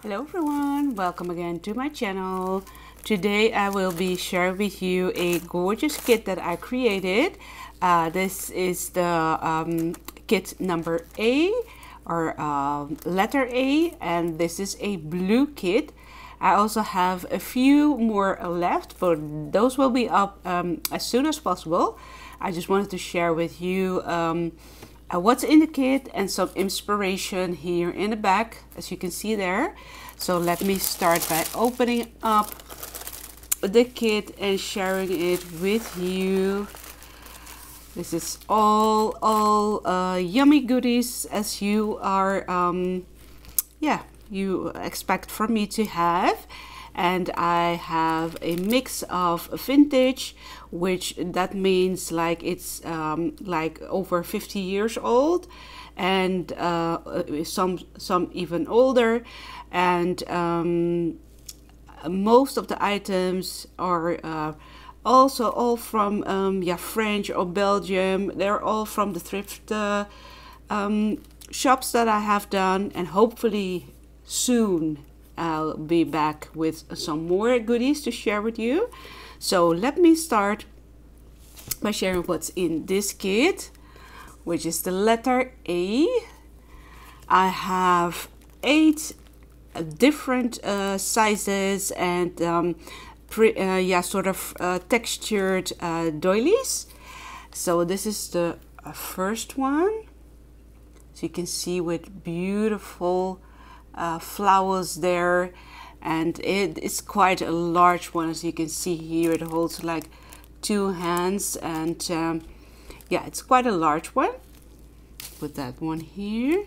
Hello everyone, welcome again to my channel. Today I will be sharing with you a gorgeous kit that I created. This is the kit number A, or letter A, and this is a blue kit. I also have a few more left, but those will be up as soon as possible. I just wanted to share with you what's in the kit and some inspiration here in the back, as you can see there. So let me start by opening up the kit and sharing it with you. This is all yummy goodies as you are you expect from me to have. And I have a mix of vintage, which that means like it's like over 50 years old, and some even older. And most of the items are also all from French or Belgium. They're all from the thrift shops that I have done, and hopefully soon I'll be back with some more goodies to share with you. So let me start by sharing what's in this kit, which is the letter A. I have 8 different sizes and textured doilies. So this is the first one. So you can see with beautiful flowers there, and it is quite a large one. As you can see here, it holds like 2 hands, and yeah, it's quite a large one. Put that one here.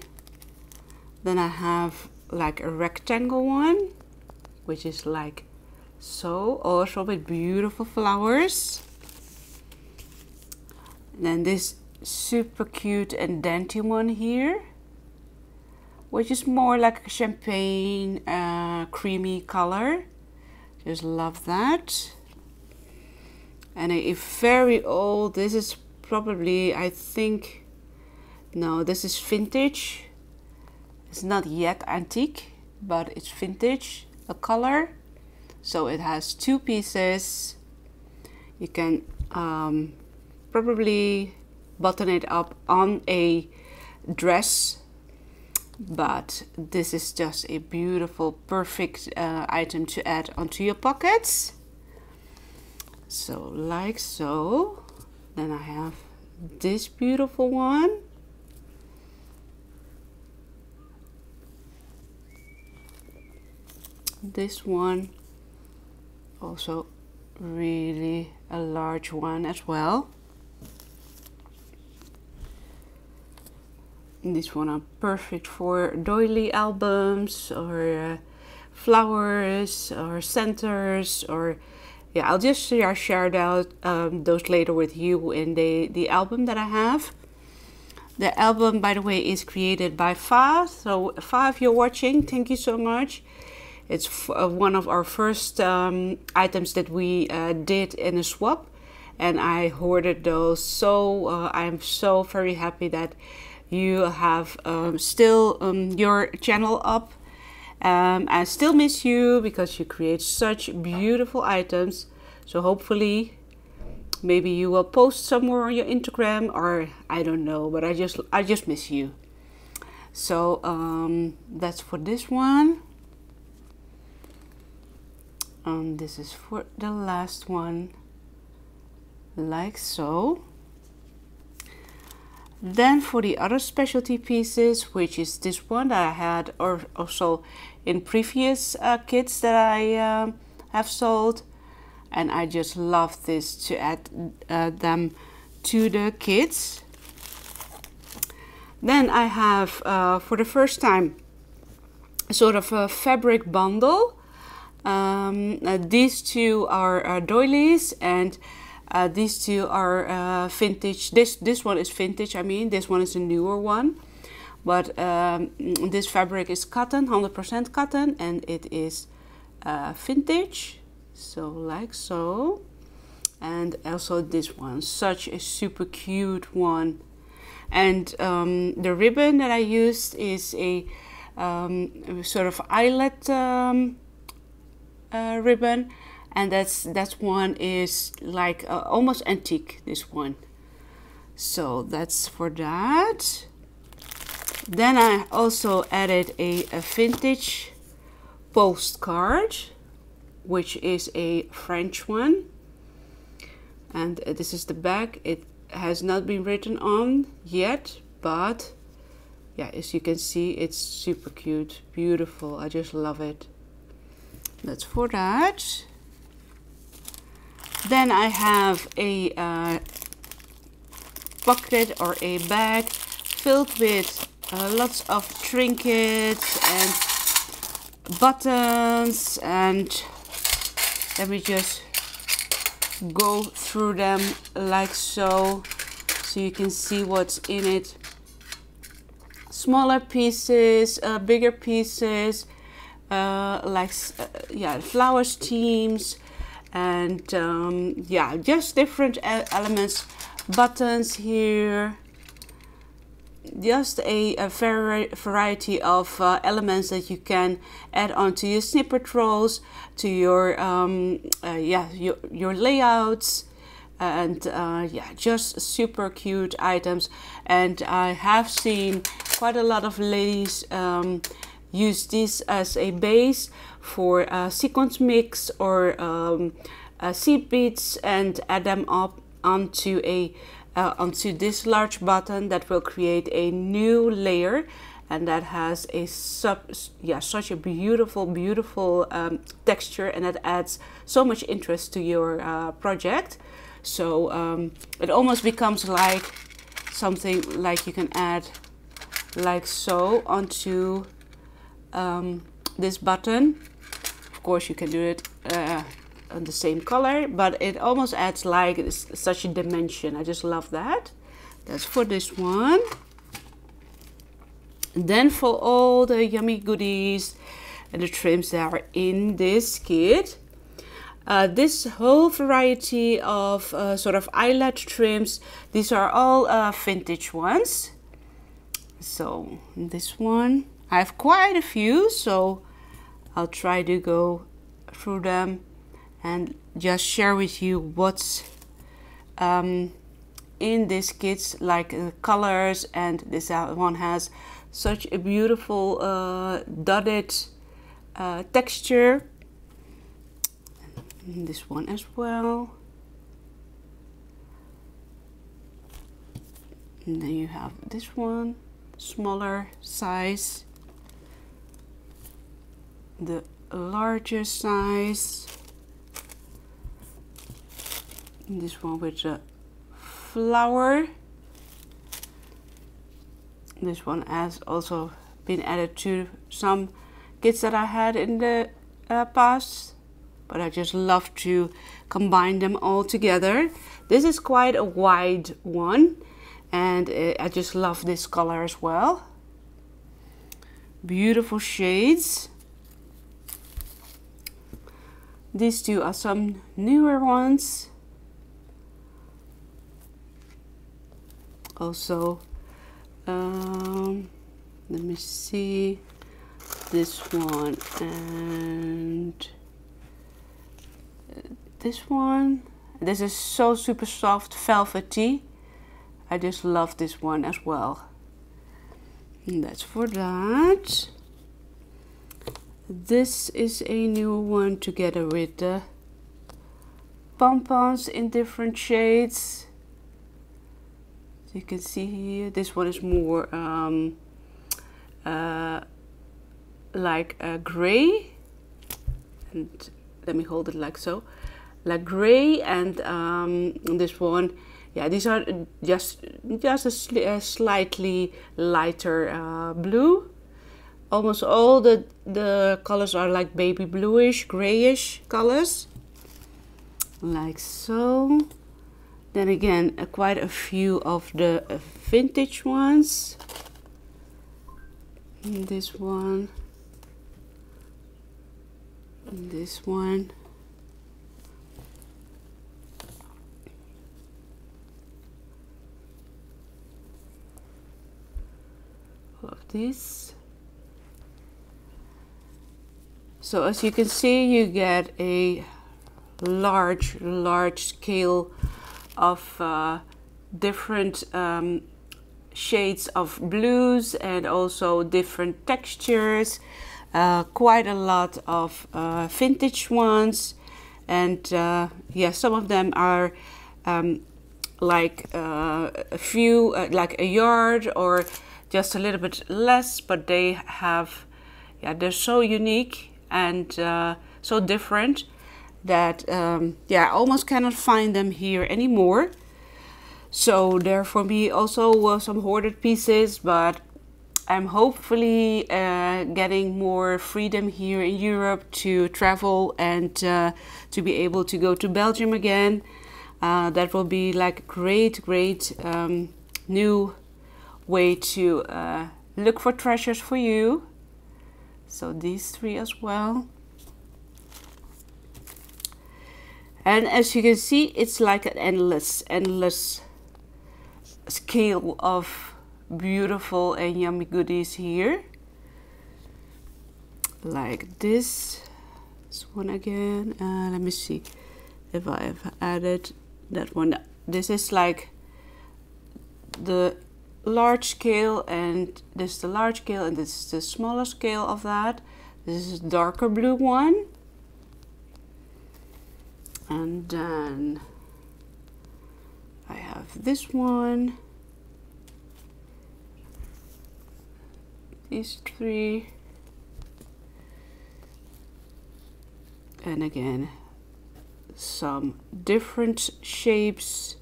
Then I have like a rectangle one, which is like so, also with beautiful flowers. And then this super cute and dainty one here, which is more like a champagne creamy color. Just love that. And a very old, this is probably, I think, no, this is vintage. It's not yet antique, but it's vintage, a color. So it has 2 pieces. You can probably button it up on a dress, but this is just a beautiful, perfect item to add onto your pockets. So like so. Then I have this beautiful one. This one, also really a large one as well. This one are perfect for doily albums or flowers or centers, or yeah, I'll just share out those later with you in the album that I have. The album, by the way, is created by Fa. So Fa, if you're watching, thank you so much. It's one of our first items that we did in a swap, and I hoarded those. So I'm so very happy that you have still your channel up. I still miss you because you create such beautiful items. So hopefully maybe you will post some more on your Instagram, or I don't know, but I just miss you. So that's for this one. This is for the last one, like so. Then for the other specialty pieces, which is this one that I had or also in previous kits that I have sold, and I just love this to add them to the kits. Then I have for the first time sort of a fabric bundle. These 2 are doilies, and these 2 are vintage. This one is vintage, I mean, this one is a newer one. But this fabric is cotton, 100% cotton, and it is vintage. So like so. And also this one, such a super cute one. And the ribbon that I used is a sort of eyelet ribbon, and that one is like almost antique, this one. So that's for that. Then I also added a vintage postcard, which is a French one, and this is the back. It has not been written on yet, but yeah, as you can see, it's super cute, beautiful. I just love it. That's for that. Then I have a pocket or a bag filled with lots of trinkets and buttons, and let me just go through them like so you can see what's in it. Smaller pieces, bigger pieces, yeah, flower steams, and yeah, just different elements. Buttons here, just a variety of elements that you can add onto your snippet rolls, to your yeah, your layouts, and yeah, just super cute items. And I have seen quite a lot of ladies use this as a base for sequence mix or seed beads, and add them up onto a onto this large button that will create a new layer, and that has a such a beautiful texture, and that adds so much interest to your project. So it almost becomes like something like you can add like so onto this button. Of course you can do it on the same color, but it almost adds like such a dimension. I just love that. That's for this one. And then for all the yummy goodies and the trims that are in this kit, this whole variety of sort of eyelet trims, these are all vintage ones. So this one, I have quite a few, so I'll try to go through them and just share with you what's in this kit, like the colors. And this one has such a beautiful dotted texture, and this one as well. And then you have this one, smaller size, the larger size, this one with a flower. This one has also been added to some kits that I had in the past, but I just love to combine them all together. This is quite a wide one, and I just love this color as well. Beautiful shades. These two are some newer ones. Also, let me see, this one and this one. This is so super soft, velvety. I just love this one as well. And that's for that. This is a new one together with the pompons in different shades. So you can see here, this one is more like a gray, and let me hold it like so, like gray, and this one, yeah, these are just a slightly lighter blue. Almost all the colors are like baby bluish, grayish colors, like so. Then again, quite a few of the vintage ones. And this one, and this one. All of these. So as you can see, you get a large scale of different shades of blues and also different textures, quite a lot of vintage ones, and yeah, some of them are like a few, like a yard or just a little bit less, but they have, yeah, they're so unique and so different that yeah, I almost cannot find them here anymore. So they're for me also some hoarded pieces, but I'm hopefully getting more freedom here in Europe to travel and to be able to go to Belgium again. That will be like a great new way to look for treasures for you. So these three as well. And as you can see, it's like an endless scale of beautiful and yummy goodies here. Like this one again. Let me see if I have added that one. This is like the large scale, and this is the large scale, and this is the smaller scale of that. This is a darker blue one. And then I have this one, these three, and again some different shapes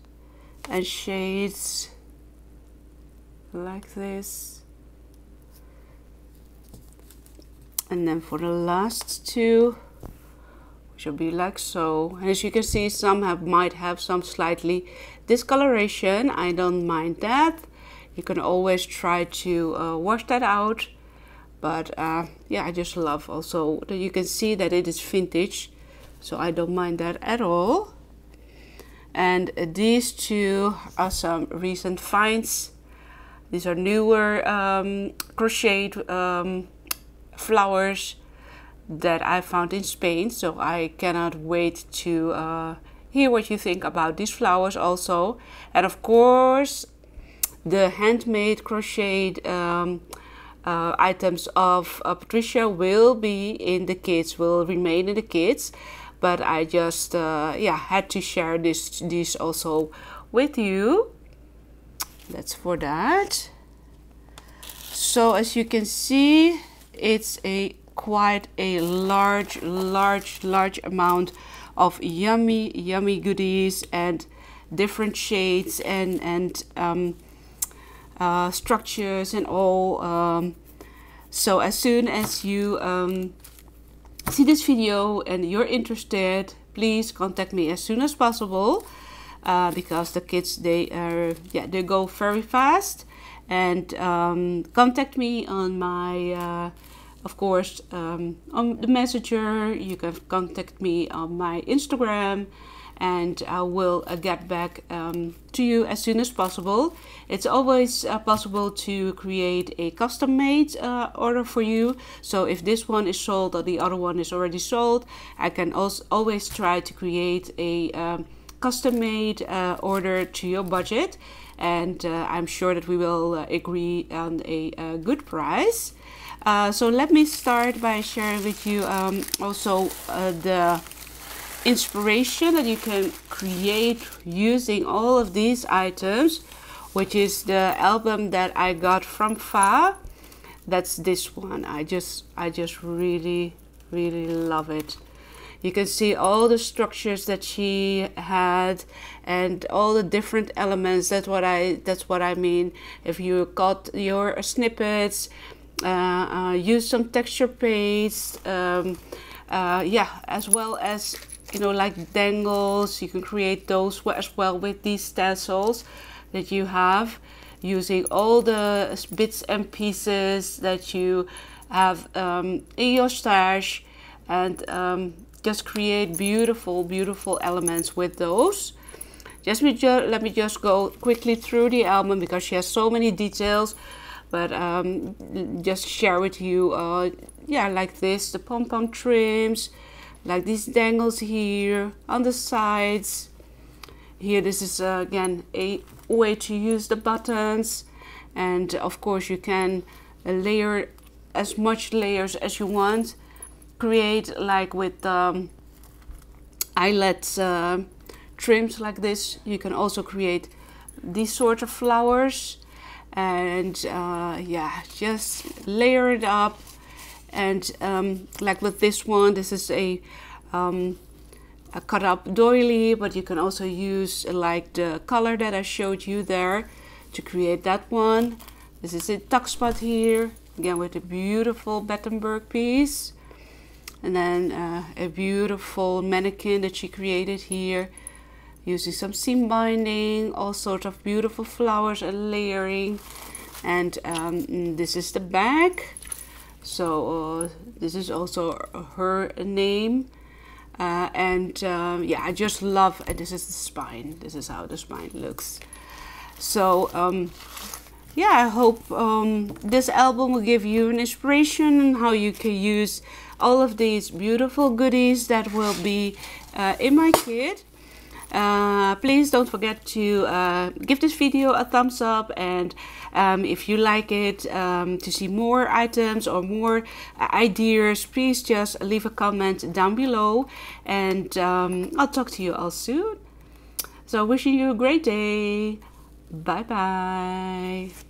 and shades like this. And then for the last two, should be like so. And as you can see, some might have some slightly discoloration. I don't mind that. You can always try to wash that out. But yeah, I just love also that you can see that it is vintage, so I don't mind that at all. And these two are some recent finds. These are newer crocheted flowers that I found in Spain, so I cannot wait to hear what you think about these flowers also. And of course, the handmade crocheted items of Patricia will be in the kits, will remain in the kits, but I just yeah, had to share this also with you. That's for that. So as you can see, it's a quite a large amount of yummy goodies and different shades and structures and all. So as soon as you see this video and you're interested, please contact me as soon as possible, because the kits, they go very fast. And contact me on my of course, on the messenger. You can contact me on my Instagram, and I will get back to you as soon as possible. It's always possible to create a custom-made order for you. So if this one is sold or the other one is already sold, I can also always try to create a custom-made order to your budget, and I'm sure that we will agree on a good price. So let me start by sharing with you also the inspiration that you can create using all of these items, which is the album that I got from Fa. That's this one. I just really love it. You can see all the structures that she had and all the different elements. That's what I mean. If you cut your snippets, use some texture paste, yeah, as well as, you know, like dangles. You can create those as well with these tassels that you have, using all the bits and pieces that you have in your stash, and just create beautiful elements with those. Let me just go quickly through the album because she has so many details, but just share with you yeah, like this, the pom-pom trims, like these dangles here on the sides. Here, this is again a way to use the buttons, and of course you can layer as much layers as you want. Create like with eyelet trims like this. You can also create these sort of flowers, and yeah, just layer it up. And like with this one, this is a cut up doily, but you can also use like the color that I showed you there to create that one. This is a tuck spot here, again with a beautiful Battenberg piece, and then a beautiful mannequin that she created here using some seam binding, all sorts of beautiful flowers and layering. And this is the back, so this is also her name. Yeah, I just love, and this is the spine. This is how the spine looks. So yeah, I hope this album will give you an inspiration on how you can use all of these beautiful goodies that will be in my kit. Please don't forget to give this video a thumbs up, and if you like it, to see more items or more ideas, please just leave a comment down below, and I'll talk to you all soon. So wishing you a great day. Bye bye.